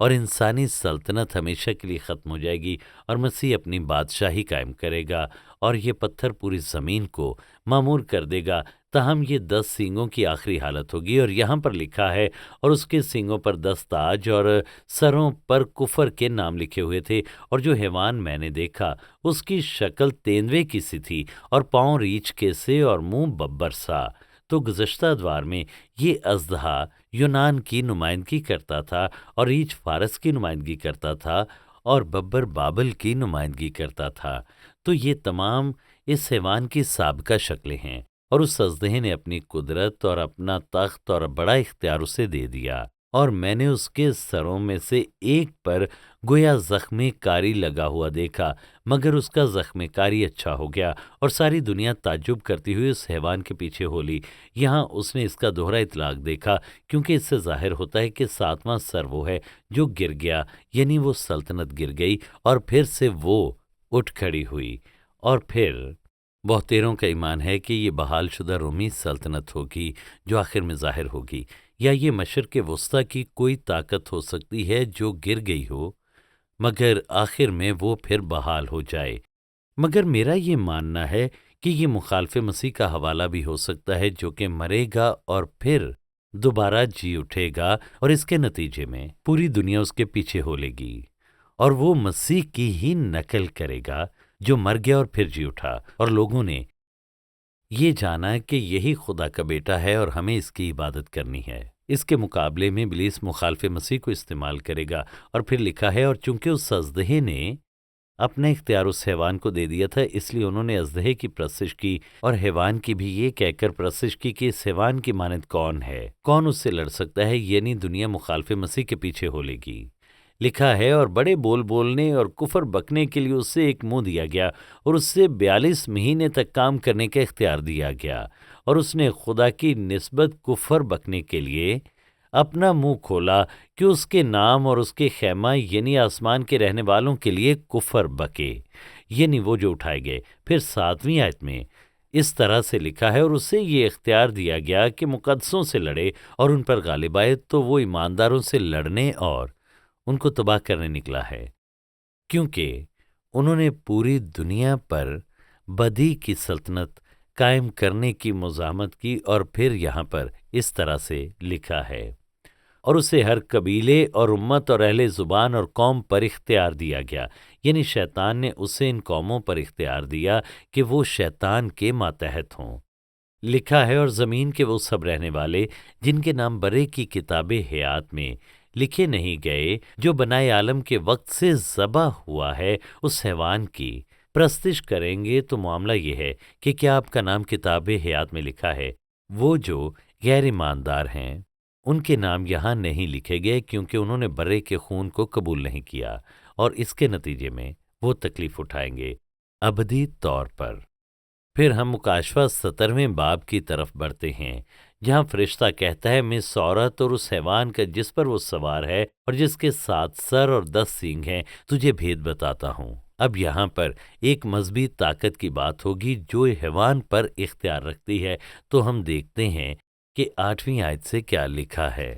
اور انسانی سلطنت ہمیشہ کے لیے ختم ہو جائے گی اور مسیح اپنی بادشاہی قائم کرے گا اور یہ پتھر پوری زمین کو معمور کر دے گا۔ تاہم یہ 10 سینگوں کی آخری حالت ہوگی، اور یہاں پر لکھا ہے اور اس کے سینگوں پر 10 تاج اور سروں پر کفر کے نام لکھے ہوئے تھے، اور جو حیوان میں نے دیکھا اس کی شکل تیندوے کی سی تھی اور پاؤں ریچھ کے سے اور منہ ببر سا۔ تو گزشتہ ادوار میں یہ اژدہا یونان کی نمائندگی کرتا تھا اور ریچھ فارس کی نمائندگی کرتا تھا اور ببر بابل کی نمائندگی کرتا تھا۔ تو یہ تمام اس حیوان کی سابقہ شکلیں ہیں، اور اس اژدہے نے اپنی قدرت اور اپنا تخت اور بڑا اختیار اسے دے دیا، اور میں نے اس کے سروں میں سے ایک پر گویا زخم کاری لگا ہوا دیکھا، مگر اس کا زخم کاری اچھا ہو گیا، اور ساری دنیا تعجب کرتی ہوئی اس حیوان کے پیچھے ہو لی۔ یہاں اس نے اس کا دوہرا اطلاق دیکھا، کیونکہ اس سے ظاہر ہوتا ہے کہ 7واں سر وہ ہے جو گر گیا، یعنی وہ سلطنت گر گئی اور پھر سے وہ اٹھ کھڑی ہوئی۔ اور پھر بہتیروں کا ایمان ہے کہ یہ بحال شدہ رومی سلطنت ہوگی جو آخر میں ظاہر ہوگی، یا یہ مشرق وسطیٰ کی کوئی طاقت ہو سکتی ہے جو گر گئی ہو، مگر آخر میں وہ پھر بحال ہو جائے۔ مگر میرا یہ ماننا ہے کہ یہ مخالف مسیح کا حوالہ بھی ہو سکتا ہے، جو کہ مرے گا اور پھر دوبارہ جی اٹھے گا، اور اس کے نتیجے میں پوری دنیا اس کے پیچھے ہو لے گی، اور وہ مسیح کی ہی نقل کرے گا جو مر گیا اور پھر جی اٹھا، اور لوگوں نے یہ جانا کہ یہی خدا کا بیٹا ہے اور ہمیں اس کی عبادت کرنی ہے۔ اس کے مقابلے میں ابلیس مخالف مسیح کو استعمال کرے گا، اور پھر لکھا ہے اور چونکہ اس اژدہے نے اپنا اختیار اس حیوان کو دے دیا تھا، اس لیے انہوں نے اژدہے کی پرستش کی اور حیوان کی بھی یہ کہہ کر پرستش کی کہ اس حیوان کی مانند کون ہے، کون اس سے لڑ سکتا ہے، یعنی دنیا مخالف مسیح کے پیچھے ہو لے گی۔ لکھا ہے اور بڑے بول بولنے اور کفر بکنے کے لیے اسے ایک منہ دیا گیا، اور اس سے 42 مہینے تک کام کرنے کا اختیار دیا گیا، اور اس نے خدا کی نسبت کفر بکنے کے لیے اپنا منہ کھولا کہ اس کے نام اور اس کے خیمہ یعنی آسمان کے رہنے والوں کے لیے کفر بکے، یعنی وہ جو اٹھائے گئے۔ پھر 7ویں آیت میں اس طرح سے لکھا ہے اور اسے یہ اختیار دیا گیا کہ مقدسوں سے لڑے اور ان پر غالب آئے، تو وہ ایمانداروں سے لڑنے اور ان کو تباہ کرنے نکلا ہے، کیونکہ انہوں نے پوری دنیا پر بدی کی سلطنت قائم کرنے کی مزاحمت کی۔ اور پھر یہاں پر اس طرح سے لکھا ہے اور اسے ہر قبیلے اور امت اور اہل زبان اور قوم پر اختیار دیا گیا، یعنی شیطان نے اسے ان قوموں پر اختیار دیا کہ وہ شیطان کے ماتحت ہوں۔ لکھا ہے اور زمین کے وہ سب رہنے والے جن کے نام برے کی کتاب حیات میں لکھے نہیں گئے، جو بنائے عالم کے وقت سے ذبح ہوا ہے، اس حیوان کی پرستش کریں گے۔ تو معاملہ یہ ہے کہ کیا آپ کا نام کتاب حیات میں لکھا ہے؟ وہ جو غیر ایماندار ہیں ان کے نام یہاں نہیں لکھے گئے، کیونکہ انہوں نے برے کے خون کو قبول نہیں کیا، اور اس کے نتیجے میں وہ تکلیف اٹھائیں گے ابدی طور پر۔ پھر ہم مکاشفہ 17ویں باب کی طرف بڑھتے ہیں، جہاں فرشتہ کہتا ہے میں عورت اور اس حیوان کا جس پر وہ سوار ہے اور جس کے 7 سر اور 10 سینگ ہیں تجھے بھید بتاتا ہوں۔ اب یہاں پر ایک مذہبی طاقت کی بات ہوگی جو حیوان پر اختیار رکھتی ہے، تو ہم دیکھتے ہیں کہ 8ویں آیت سے کیا لکھا ہے۔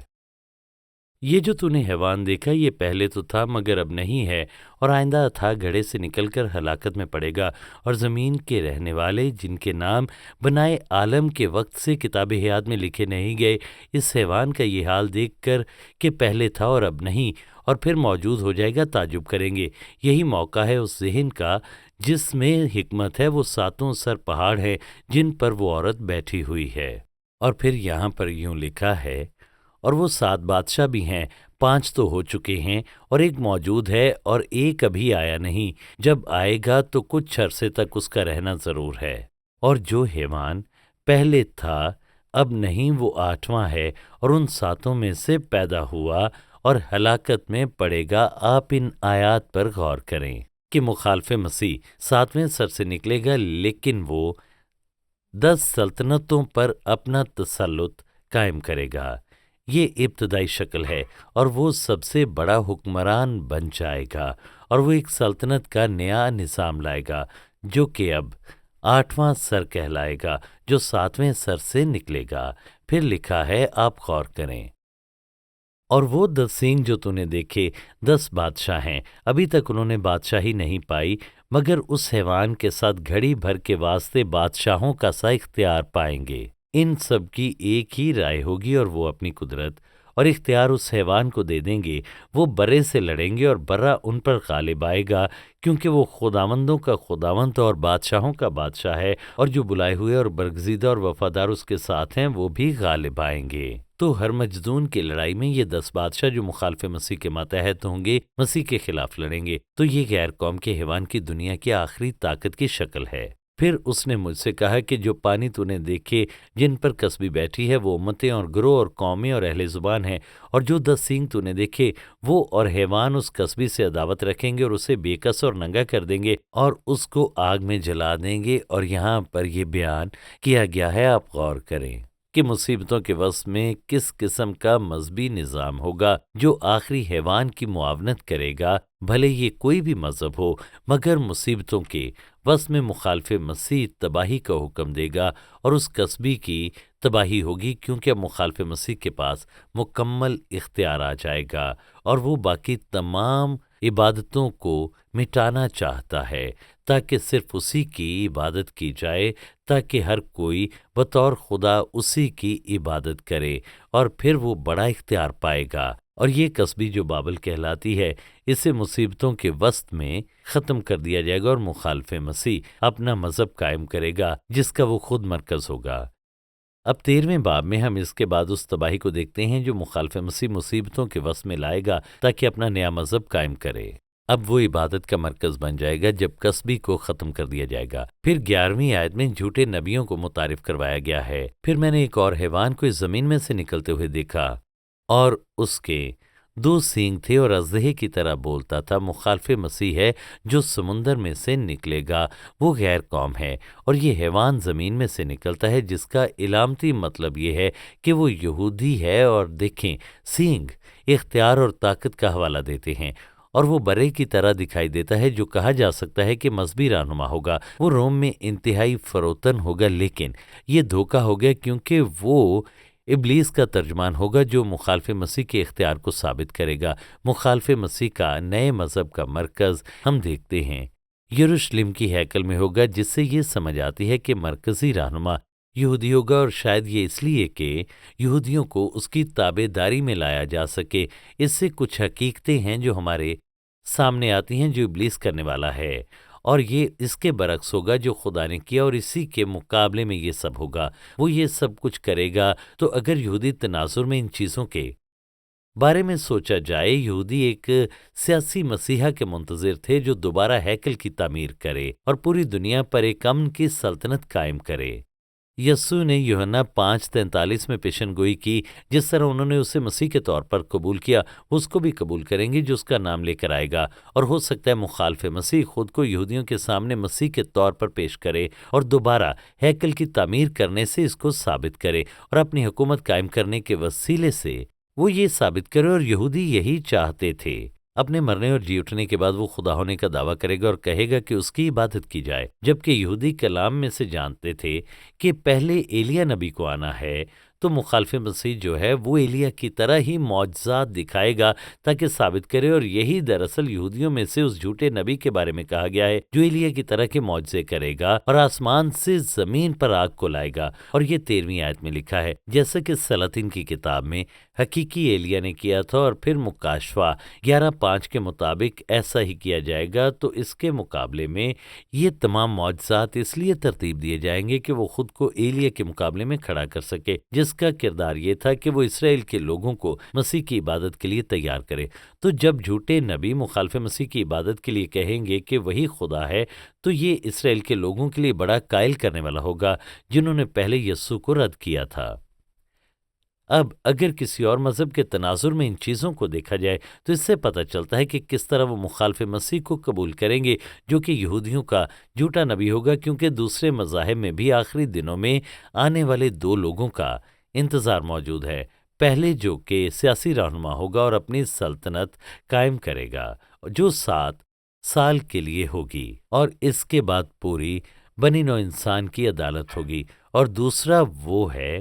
یہ جو تو نے حیوان دیکھا یہ پہلے تو تھا مگر اب نہیں ہے، اور آئندہ اتھاہ گڑھے سے نکل کر ہلاکت میں پڑے گا، اور زمین کے رہنے والے جن کے نام بنائے عالم کے وقت سے کتاب حیات میں لکھے نہیں گئے، اس حیوان کا یہ حال دیکھ کر کہ پہلے تھا اور اب نہیں اور پھر موجود ہو جائے گا تعجب کریں گے۔ یہی موقع ہے اس ذہن کا جس میں حکمت ہے، وہ 7 سر پہاڑ ہیں جن پر وہ عورت بیٹھی ہوئی ہے۔ اور پھر یہاں پر یوں لکھا ہے اور وہ 7 بادشاہ بھی ہیں، 5 تو ہو چکے ہیں اور ایک موجود ہے اور ایک ابھی آیا نہیں، جب آئے گا تو کچھ عرصے تک اس کا رہنا ضرور ہے۔ اور جو حیوان پہلے تھا اب نہیں، وہ 8واں ہے اور ان 7 میں سے پیدا ہوا اور ہلاکت میں پڑے گا۔ آپ ان آیات پر غور کریں کہ مخالف مسیح 7ویں سر سے نکلے گا، لیکن وہ 10 سلطنتوں پر اپنا تسلط قائم کرے گا۔ یہ ابتدائی شکل ہے اور وہ سب سے بڑا حکمران بن جائے گا، اور وہ ایک سلطنت کا نیا نظام لائے گا جو کہ اب 8واں سر کہلائے گا، جو 7ویں سر سے نکلے گا۔ پھر لکھا ہے، آپ غور کریں اور وہ 10 سینگ جو تو نے دیکھے 10 بادشاہ ہیں، ابھی تک انہوں نے بادشاہی نہیں پائی، مگر اس حیوان کے ساتھ گھڑی بھر کے واسطے بادشاہوں کا سا اختیار پائیں گے۔ ان سب کی ایک ہی رائے ہوگی اور وہ اپنی قدرت اور اختیار اس حیوان کو دے دیں گے۔ وہ برے سے لڑیں گے اور برا ان پر غالب آئے گا، کیونکہ وہ خداوندوں کا خداوند اور بادشاہوں کا بادشاہ ہے، اور جو بلائے ہوئے اور برگزیدہ اور وفادار اس کے ساتھ ہیں وہ بھی غالب آئیں گے۔ تو ہر مجدون کی لڑائی میں یہ 10 بادشاہ جو مخالف مسیح کے ماتحت ہوں گے، مسیح کے خلاف لڑیں گے۔ تو یہ غیر قوم کے حیوان کی دنیا کی آخری طاقت کی شکل ہے۔ پھر اس نے مجھ سے کہا کہ جو پانی تو نے دیکھے جن پر کسبی بیٹھی ہے وہ امتیں اور گروہ اور قومیں اور اہل زبان ہیں، اور جو 10 سینگ تو نے دیکھے وہ اور حیوان اس کسبی سے عداوت رکھیں گے اور اسے بے کس اور ننگا کر دیں گے اور اس کو آگ میں جلا دیں گے۔ اور یہاں پر یہ بیان کیا گیا ہے، آپ غور کریں کہ مصیبتوں کے وسط میں کس قسم کا مذہبی نظام ہوگا جو آخری حیوان کی معاونت کرے گا، بھلے یہ کوئی بھی مذہب ہو، مگر مصیبتوں کے وسط میں مخالف مسیح تباہی کا حکم دے گا، اور اس قصبی کی تباہی ہوگی، کیونکہ اب مخالف مسیح کے پاس مکمل اختیار آ جائے گا اور وہ باقی تمام عبادتوں کو مٹانا چاہتا ہے تاکہ صرف اسی کی عبادت کی جائے، تاکہ ہر کوئی بطور خدا اسی کی عبادت کرے، اور پھر وہ بڑا اختیار پائے گا۔ اور یہ قصبی جو بابل کہلاتی ہے، اسے مصیبتوں کے وسط میں ختم کر دیا جائے گا اور مخالف مسیح اپنا مذہب قائم کرے گا جس کا وہ خود مرکز ہوگا۔ اب 13ویں باب میں ہم اس کے بعد اس تباہی کو دیکھتے ہیں جو مخالف مسیح مصیبتوں کے وسط میں لائے گا تاکہ اپنا نیا مذہب قائم کرے۔ اب وہ عبادت کا مرکز بن جائے گا جب قصبی کو ختم کر دیا جائے گا۔ پھر 11ویں آیت میں جھوٹے نبیوں کو متعارف کروایا گیا ہے۔ پھر میں نے ایک اور حیوان کو اس زمین میں سے نکلتے ہوئے دیکھا، اور اس کے 2 سینگ تھے اور اژدہے کی طرح بولتا تھا۔ مخالف مسیح ہے جو سمندر میں سے نکلے گا، وہ غیر قوم ہے، اور یہ حیوان زمین میں سے نکلتا ہے جس کا علامتی مطلب یہ ہے کہ وہ یہودی ہے۔ اور دیکھیں، سینگ اختیار اور طاقت کا حوالہ دیتے ہیں، اور وہ برے کی طرح دکھائی دیتا ہے جو کہا جا سکتا ہے کہ مذہبی رہنما ہوگا، وہ روم میں انتہائی فروتن ہوگا، لیکن یہ دھوکہ ہو گیا کیونکہ وہ ابلیس کا ترجمان ہوگا جو مخالف مسیح کے اختیار کو ثابت کرے گا۔ مخالف مسیح کا نئے مذہب کا مرکز ہم دیکھتے ہیں یروشلم کی ہیکل میں ہوگا، جس سے یہ سمجھ آتی ہے کہ مرکزی رہنما یہودی ہوگا، اور شاید یہ اس لیے کہ یہودیوں کو اس کی تابع داری میں لایا جا سکے۔ اس سے کچھ حقیقتیں ہیں جو ہمارے سامنے آتی ہیں جو ابلیس کرنے والا ہے، اور یہ اس کے برعکس ہوگا جو خدا نے کیا، اور اسی کے مقابلے میں یہ سب ہوگا۔ وہ یہ سب کچھ کرے گا۔ تو اگر یہودی تناظر میں ان چیزوں کے بارے میں سوچا جائے، یہودی ایک سیاسی مسیحا کے منتظر تھے جو دوبارہ ہیکل کی تعمیر کرے اور پوری دنیا پر ایک امن کی سلطنت قائم کرے۔ یسوع نے یوحنا 5:43 میں پیشن گوئی کی، جس طرح انہوں نے اسے مسیح کے طور پر قبول کیا، اس کو بھی قبول کریں گے جو اس کا نام لے کر آئے گا۔ اور ہو سکتا ہے مخالف مسیح خود کو یہودیوں کے سامنے مسیح کے طور پر پیش کرے اور دوبارہ ہیکل کی تعمیر کرنے سے اس کو ثابت کرے، اور اپنی حکومت قائم کرنے کے وسیلے سے وہ یہ ثابت کرے، اور یہودی یہی چاہتے تھے۔ اپنے مرنے اور جی اٹھنے کے بعد وہ خدا ہونے کا دعویٰ کرے گا اور کہے گا کہ اس کی عبادت کی جائے، جبکہ یہودی کلام میں سے جانتے تھے کہ پہلے ایلیا نبی کو آنا ہے۔ تو مخالف مسیح جو ہے وہ ایلیا کی طرح ہی معجزات دکھائے گا تاکہ ثابت کرے، اور یہی دراصل یہودیوں میں سے اس جھوٹے نبی کے بارے میں کہا گیا ہے جو ایلیا کی طرح کے معجزے کرے گا اور آسمان سے زمین پر آگ کو لائے گا۔ اور یہ 13ویں آیت میں لکھا ہے، جیسا کہ سلاطین کی کتاب میں حقیقی ایلیا نے کیا تھا، اور پھر مکاشفہ 11:5 کے مطابق ایسا ہی کیا جائے گا۔ تو اس کے مقابلے میں یہ تمام معجزات اس لیے ترتیب دیے جائیں گے کہ وہ خود کو ایلیا کے مقابلے میں کھڑا کر سکے، جس کا کردار یہ تھا کہ وہ اسرائیل کے لوگوں کو مسیح کی عبادت کے لیے تیار کرے۔ تو جب جھوٹے نبی مخالف مسیح کی عبادت کے لیے کہیں گے کہ وہی خدا ہے، تو یہ اسرائیل کے لوگوں کے لیے بڑا قائل کرنے والا ہوگا جنہوں نے پہلے یسوع کو رد کیا تھا۔ اب اگر کسی اور مذہب کے تناظر میں ان چیزوں کو دیکھا جائے تو اس سے پتہ چلتا ہے کہ کس طرح وہ مخالف مسیح کو قبول کریں گے جو کہ یہودیوں کا جھوٹا نبی ہوگا، کیونکہ دوسرے مذاہب میں بھی آخری دنوں میں آنے والے 2 لوگوں کا انتظار موجود ہے۔ پہلے جو کہ سیاسی رہنما ہوگا اور اپنی سلطنت قائم کرے گا جو 7 سال کے لیے ہوگی، اور اس کے بعد پوری بنی نوع انسان کی عدالت ہوگی۔ اور دوسرا وہ ہے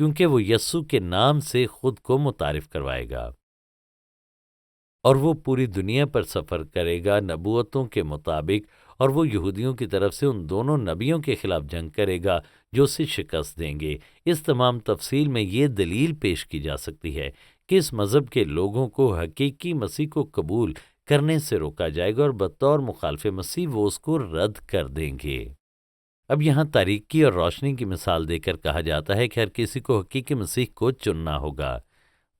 کیونکہ وہ یسوع کے نام سے خود کو متعارف کروائے گا، اور وہ پوری دنیا پر سفر کرے گا نبوتوں کے مطابق، اور وہ یہودیوں کی طرف سے ان دونوں نبیوں کے خلاف جنگ کرے گا جو اسے شکست دیں گے۔ اس تمام تفصیل میں یہ دلیل پیش کی جا سکتی ہے کہ اس مذہب کے لوگوں کو حقیقی مسیح کو قبول کرنے سے روکا جائے گا، اور بطور مخالف مسیح وہ اس کو رد کر دیں گے۔ اب یہاں تاریکی اور روشنی کی مثال دے کر کہا جاتا ہے کہ ہر کسی کو حقیقی مسیح کو چننا ہوگا،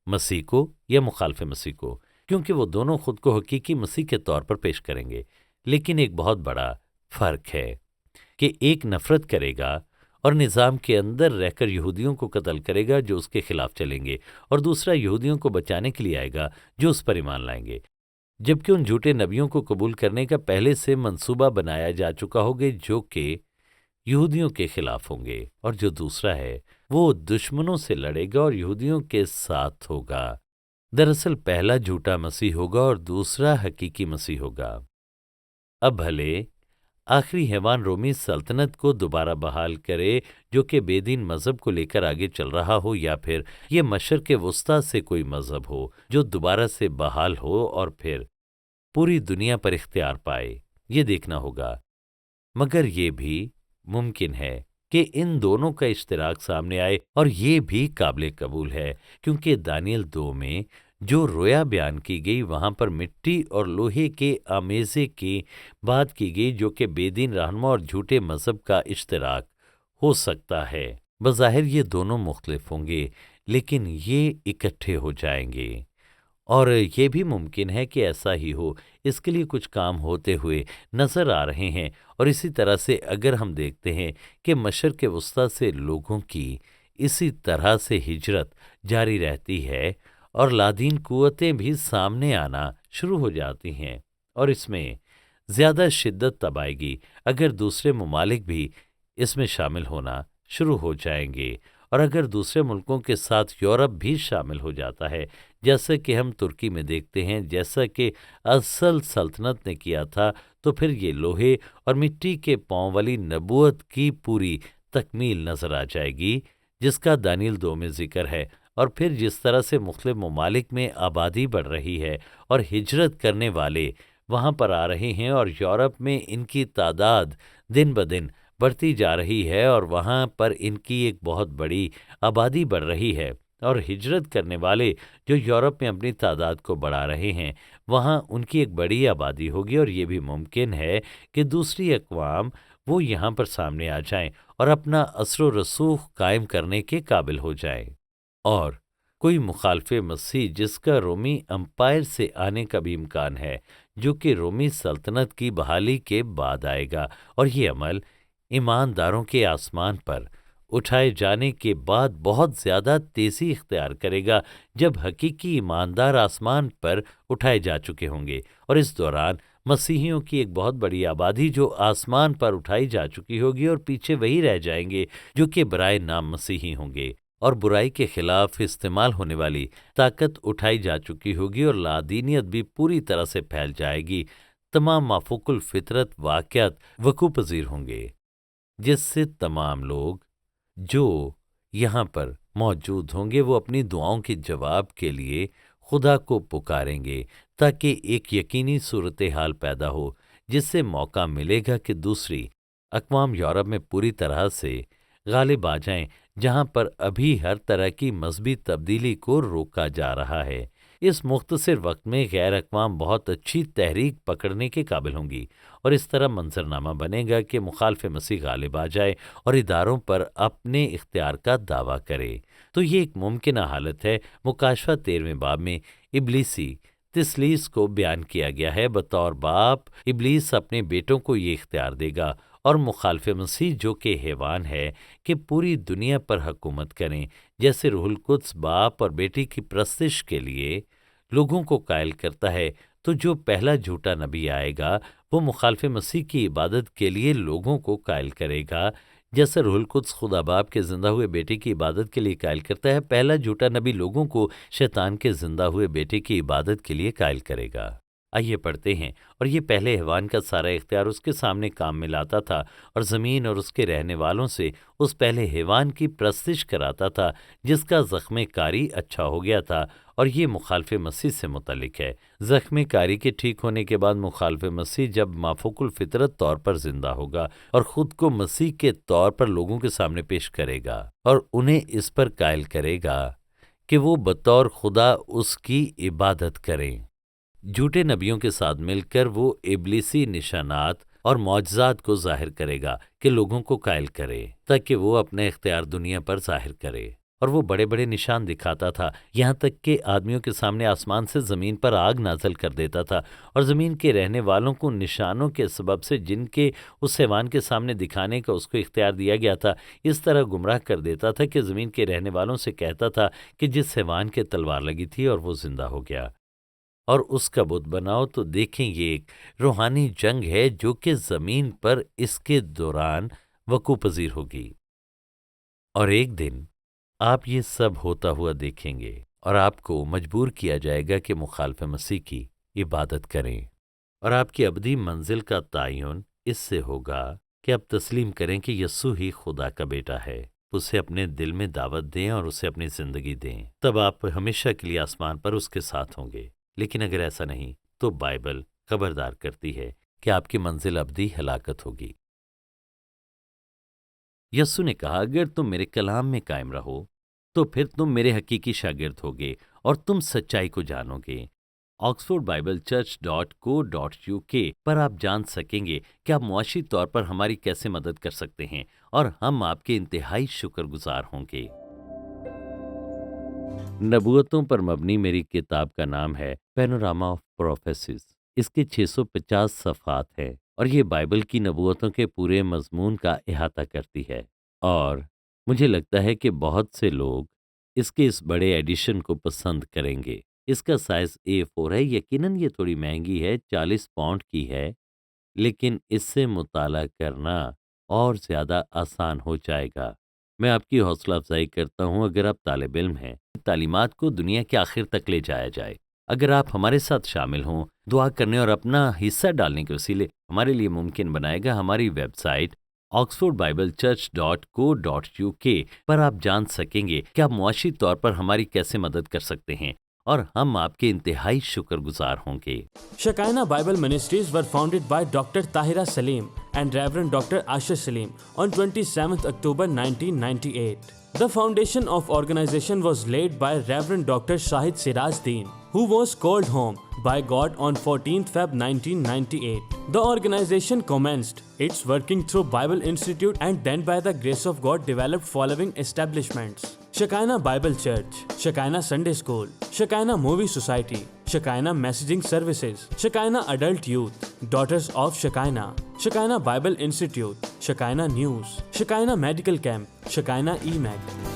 مسیح کو یا مخالف مسیح کو، کیونکہ وہ دونوں خود کو حقیقی مسیح کے طور پر پیش کریں گے۔ لیکن ایک بہت بڑا فرق ہے کہ ایک نفرت کرے گا اور نظام کے اندر رہ کر یہودیوں کو قتل کرے گا جو اس کے خلاف چلیں گے، اور دوسرا یہودیوں کو بچانے کے لیے آئے گا جو اس پر ایمان لائیں گے، جبکہ ان جھوٹے نبیوں کو قبول کرنے کا پہلے سے منصوبہ بنایا جا چکا ہوگا جو کہ یہودیوں کے خلاف ہوں گے، اور جو دوسرا ہے وہ دشمنوں سے لڑے گا اور یہودیوں کے ساتھ ہوگا۔ دراصل پہلا جھوٹا مسیح ہوگا اور دوسرا حقیقی مسیح ہوگا۔ اب بھلے آخری حیوان رومی سلطنت کو دوبارہ بحال کرے جو کہ بے دین مذہب کو لے کر آگے چل رہا ہو، یا پھر یہ مشرق وسطیٰ سے کوئی مذہب ہو جو دوبارہ سے بحال ہو اور پھر پوری دنیا پر اختیار پائے، یہ دیکھنا ہوگا۔ مگر یہ بھی ممکن ہے کہ ان دونوں کا اشتراک سامنے آئے، اور یہ بھی قابل قبول ہے کیونکہ دانیل 2 میں جو رویا بیان کی گئی وہاں پر مٹی اور لوہے کے آمیزے کی بات کی گئی جو کہ بے دین رہنما اور جھوٹے مذہب کا اشتراک ہو سکتا ہے۔ بظاہر یہ دونوں مختلف ہوں گے لیکن یہ اکٹھے ہو جائیں گے، اور یہ بھی ممکن ہے کہ ایسا ہی ہو۔ اس کے لیے کچھ کام ہوتے ہوئے نظر آ رہے ہیں، اور اسی طرح سے اگر ہم دیکھتے ہیں کہ مشرق وسطیٰ سے لوگوں کی اسی طرح سے ہجرت جاری رہتی ہے اور لادین قوتیں بھی سامنے آنا شروع ہو جاتی ہیں، اور اس میں زیادہ شدت تب آئے گی اگر دوسرے ممالک بھی اس میں شامل ہونا شروع ہو جائیں گے، اور اگر دوسرے ملکوں کے ساتھ یورپ بھی شامل ہو جاتا ہے، جیسا کہ ہم ترکی میں دیکھتے ہیں، جیسا کہ اصل سلطنت نے کیا تھا، تو پھر یہ لوہے اور مٹی کے پاؤں والی نبوت کی پوری تکمیل نظر آ جائے گی جس کا دانیل 2 میں ذکر ہے۔ اور پھر جس طرح سے مختلف ممالک میں آبادی بڑھ رہی ہے اور ہجرت کرنے والے وہاں پر آ رہے ہیں، اور یورپ میں ان کی تعداد دن بدن بڑھتی جا رہی ہے، اور وہاں پر ان کی ایک بہت بڑی آبادی بڑھ رہی ہے، اور ہجرت کرنے والے جو یورپ میں اپنی تعداد کو بڑھا رہے ہیں وہاں ان کی ایک بڑی آبادی ہوگی، اور یہ بھی ممکن ہے کہ دوسری اقوام وہ یہاں پر سامنے آ جائیں اور اپنا اثر و رسوخ قائم کرنے کے قابل ہو جائیں، اور کوئی مخالف مسیح جس کا رومی امپائر سے آنے کا بھی امکان ہے جو کہ رومی سلطنت کی بحالی کے بعد آئے گا، اور یہ عمل ایمانداروں کے آسمان پر اٹھائے جانے کے بعد بہت زیادہ تیزی اختیار کرے گا جب حقیقی ایماندار آسمان پر اٹھائے جا چکے ہوں گے، اور اس دوران مسیحیوں کی ایک بہت بڑی آبادی جو آسمان پر اٹھائی جا چکی ہوگی، اور پیچھے وہی رہ جائیں گے جو کہ برائے نام مسیحی ہوں گے، اور برائی کے خلاف استعمال ہونے والی طاقت اٹھائی جا چکی ہوگی، اور لادینیت بھی پوری طرح سے پھیل جائے گی۔ تمام مافوق الفطرت واقعات وقوع پذیر ہوں گے جس سے تمام لوگ جو یہاں پر موجود ہوں گے وہ اپنی دعاؤں کے جواب کے لیے خدا کو پکاریں گے، تاکہ ایک یقینی صورتحال پیدا ہو جس سے موقع ملے گا کہ دوسری اقوام یورپ میں پوری طرح سے غالب آ جائیں، جہاں پر ابھی ہر طرح کی مذہبی تبدیلی کو روکا جا رہا ہے۔ اس مختصر وقت میں غیر اقوام بہت اچھی تحریک پکڑنے کے قابل ہوں گی، اور اس طرح منظرنامہ بنے گا کہ مخالف مسیح غالب آ جائے اور اداروں پر اپنے اختیار کا دعویٰ کرے۔ تو یہ ایک ممکنہ حالت ہے۔ مکاشفہ 13ویں باب میں ابلیسی تثلیث کو بیان کیا گیا ہے۔ بطور باپ ابلیس اپنے بیٹوں کو یہ اختیار دے گا، اور مخالف مسیح جو کہ حیوان ہے کہ پوری دنیا پر حکومت کریں، جیسے روح القدس باپ اور بیٹی کی پرستش کے لیے لوگوں کو قائل کرتا ہے، تو جو پہلا جھوٹا نبی آئے گا وہ مخالف مسیح کی عبادت کے لیے لوگوں کو قائل کرے گا، جیسے روح القدس خدا باپ کے زندہ ہوئے بیٹے کی عبادت کے لیے قائل کرتا ہے۔ پہلا جھوٹا نبی لوگوں کو شیطان کے زندہ ہوئے بیٹے کی عبادت کے لیے قائل کرے گا۔ آئیے پڑھتے ہیں۔ اور یہ پہلے حیوان کا سارا اختیار اس کے سامنے کام میں لاتا تھا اور زمین اور اس کے رہنے والوں سے اس پہلے حیوان کی پرستش کراتا تھا جس کا زخم کاری اچھا ہو گیا تھا، اور یہ مخالف مسیح سے متعلق ہے۔ زخم کاری کے ٹھیک ہونے کے بعد مخالف مسیح جب مافوق الفطرت طور پر زندہ ہوگا اور خود کو مسیح کے طور پر لوگوں کے سامنے پیش کرے گا اور انہیں اس پر قائل کرے گا کہ وہ بطور خدا اس کی عبادت کریں۔ جھوٹے نبیوں کے ساتھ مل کر وہ ابلیسی نشانات اور معجزات کو ظاہر کرے گا کہ لوگوں کو قائل کرے تاکہ وہ اپنا اختیار دنیا پر ظاہر کرے، اور وہ بڑے بڑے نشان دکھاتا تھا، یہاں تک کہ آدمیوں کے سامنے آسمان سے زمین پر آگ نازل کر دیتا تھا، اور زمین کے رہنے والوں کو نشانوں کے سبب سے جن کے اس حیوان کے سامنے دکھانے کا اس کو اختیار دیا گیا تھا اس طرح گمراہ کر دیتا تھا کہ زمین کے رہنے والوں سے کہتا تھا کہ جس حیوان کے تلوار لگی تھی اور وہ زندہ ہو گیا اور اس کا بت بناؤ، تو دیکھیں یہ ایک روحانی جنگ ہے جو کہ زمین پر اس کے دوران وقوع پذیر ہوگی، اور ایک دن آپ یہ سب ہوتا ہوا دیکھیں گے اور آپ کو مجبور کیا جائے گا کہ مخالف مسیح کی عبادت کریں، اور آپ کی ابدی منزل کا تعین اس سے ہوگا کہ آپ تسلیم کریں کہ یسوع ہی خدا کا بیٹا ہے، اسے اپنے دل میں دعوت دیں اور اسے اپنی زندگی دیں، تب آپ ہمیشہ کے لیے آسمان پر اس کے ساتھ ہوں گے۔ لیکن اگر ایسا نہیں تو بائبل خبردار کرتی ہے کہ آپ کی منزل ابدی ہلاکت ہوگی۔ یسوع نے کہا، اگر تم میرے کلام میں قائم رہو تو پھر تم میرے حقیقی شاگرد ہوگے اور تم سچائی کو جانو گے۔ oxfordbiblecchurch.co.uk پر آپ جان سکیں گے کہ آپ معاشی طور پر ہماری کیسے مدد کر سکتے ہیں، اور ہم آپ کے انتہائی شکر گزار ہوں گے۔ نبوتوں پر مبنی میری کتاب کا نام ہے پینوراما آف پروفیسیز۔ اس کے 650 صفحات ہیں اور یہ بائبل کی نبوتوں کے پورے مضمون کا احاطہ کرتی ہے، اور مجھے لگتا ہے کہ بہت سے لوگ اس کے اس بڑے ایڈیشن کو پسند کریں گے۔ اس کا سائز A4 ہے، یقیناً یہ تھوڑی مہنگی ہے، 40 پاؤنڈ کی ہے، لیکن اس سے مطالعہ کرنا اور زیادہ آسان ہو جائے گا۔ میں آپ کی حوصلہ افزائی کرتا ہوں، اگر آپ طالب علم ہیں، تعلیمات کو دنیا کے آخر تک لے جایا جائے۔ اگر آپ ہمارے ساتھ شامل ہوں، دعا کرنے اور اپنا حصہ ڈالنے کے وسیلے ہمارے لیے ممکن بنائے گا۔ ہماری ویب سائٹ oxfordbiblecchurch.co.uk پر آپ جان سکیں گے کہ آپ معاشی طور پر ہماری کیسے مدد کر سکتے ہیں، اور ہم آپ کے انتہائی شکر گزار ہوں گے۔ Shekinah Bible Ministries were founded by Dr. Tahira Salim and Reverend Dr. Asher Salim on 27th October 1998. The foundation of organization was laid by Reverend Dr. Shahid Siraj Deen, who was called home by God on 14th Feb 1998. The organization commenced its working through Bible Institute and then by the grace of God developed following establishments: Shekinah Bible Church, Shekinah Sunday School, Shekinah Movie Society, Shekinah Messaging Services, Shekinah Adult Youth, Daughters of Shekinah, Shekinah Bible Institute, Shekinah News, Shekinah Medical Camp, Shekinah EMAC.